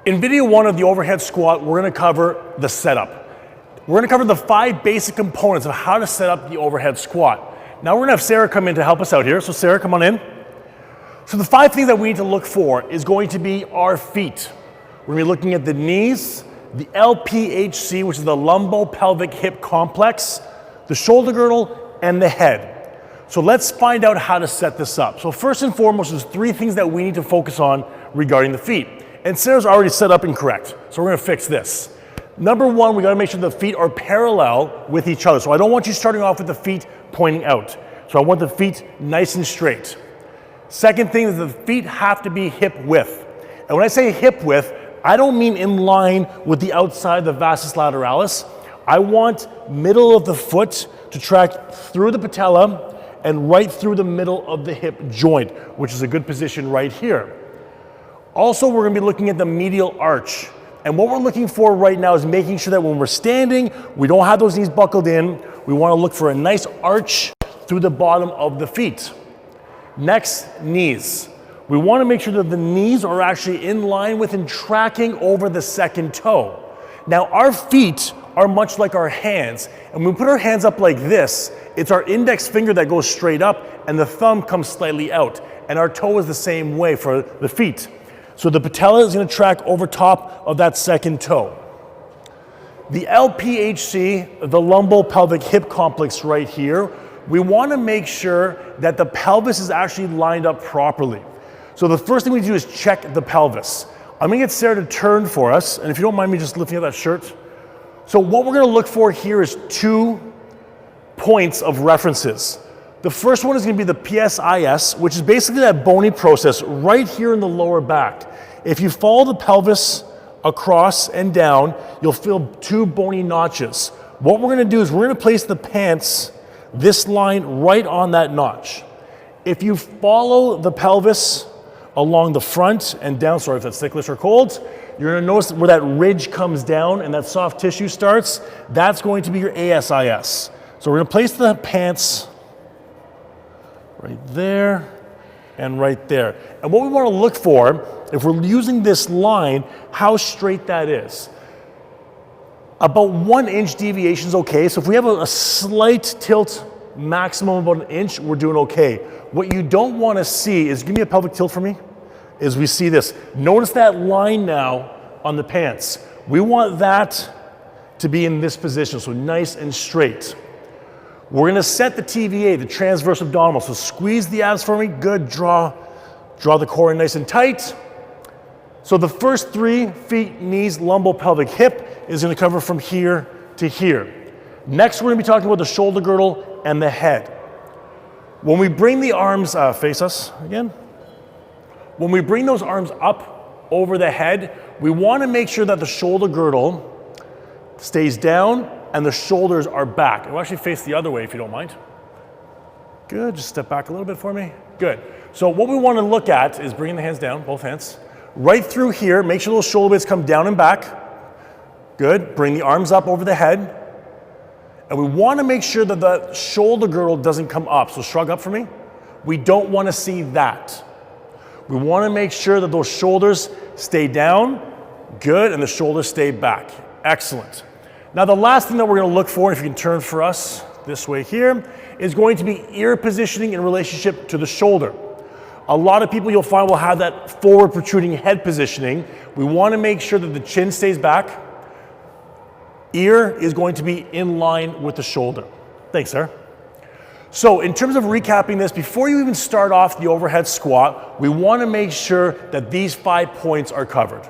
In video 1 of the overhead squat, we're gonna cover the setup. We're gonna cover the 5 basic components of how to set up the overhead squat. Now we're gonna have Sarah come in to help us out here. So Sarah, come on in. So the 5 things that we need to look for is going to be our feet. We're gonna be looking at the knees, the LPHC, which is the lumbo-pelvic hip complex, the shoulder girdle, and the head. So let's find out how to set this up. So first and foremost, there's 3 things that we need to focus on regarding the feet. And Sarah's already set up incorrect, so we're gonna fix this. Number 1, we gotta make sure the feet are parallel with each other. So I don't want you starting off with the feet pointing out. So I want the feet nice and straight. Second thing is the feet have to be hip width. And when I say hip width, I don't mean in line with the outside of the vastus lateralis. I want middle of the foot to track through the patella and right through the middle of the hip joint, which is a good position right here. Also, we're gonna be looking at the medial arch. And what we're looking for right now is making sure that when we're standing, we don't have those knees buckled in. We wanna look for a nice arch through the bottom of the feet. Next, knees. We wanna make sure that the knees are actually in line with and tracking over the second toe. Now, our feet are much like our hands. And when we put our hands up like this, it's our index finger that goes straight up and the thumb comes slightly out. And our toe is the same way for the feet. So the patella is gonna track over top of that second toe. The LPHC, the lumbo-pelvic hip complex right here, we wanna make sure that the pelvis is actually lined up properly. So the first thing we do is check the pelvis. I'm gonna get Sarah to turn for us, and if you don't mind me just lifting up that shirt. So what we're gonna look for here is 2 points of references. The first one is gonna be the PSIS, which is basically that bony process right here in the lower back. If you follow the pelvis across and down, you'll feel 2 bony notches. What we're gonna do is we're gonna place the pants, this line right on that notch. If you follow the pelvis along the front and down, sorry if that's ticklish or cold, you're gonna notice where that ridge comes down and that soft tissue starts, that's going to be your ASIS. So we're gonna place the pants right there and right there. And what we wanna look for, if we're using this line, how straight that is. About 1 inch deviation is okay. So if we have a slight tilt, maximum about 1 inch, we're doing okay. What you don't wanna see is, give me a pelvic tilt for me, is we see this. Notice that line now on the pants. We want that to be in this position, so nice and straight. We're gonna set the TVA, the transverse abdominal. So squeeze the abs for me, good, draw the core in nice and tight. So the first 3, feet, knees, lumbo-pelvic hip, is gonna cover from here to here. Next, we're gonna be talking about the shoulder girdle and the head. When we bring the arms, face us again. When we bring those arms up over the head, we wanna make sure that the shoulder girdle stays down and the shoulders are back. We'll actually face the other way if you don't mind. Good, just step back a little bit for me. Good. So what we wanna look at is bringing the hands down, both hands. Right through here, make sure those shoulder blades come down and back. Good, bring the arms up over the head. And we wanna make sure that the shoulder girdle doesn't come up. So shrug up for me. We don't wanna see that. We wanna make sure that those shoulders stay down, good, and the shoulders stay back. Excellent. Now the last thing that we're gonna look for, if you can turn for us this way here, is going to be ear positioning in relationship to the shoulder. A lot of people you'll find will have that forward protruding head positioning. We wanna make sure that the chin stays back. Ear is going to be in line with the shoulder. Thanks, sir. So in terms of recapping this, before you even start off the overhead squat, we wanna make sure that these 5 points are covered.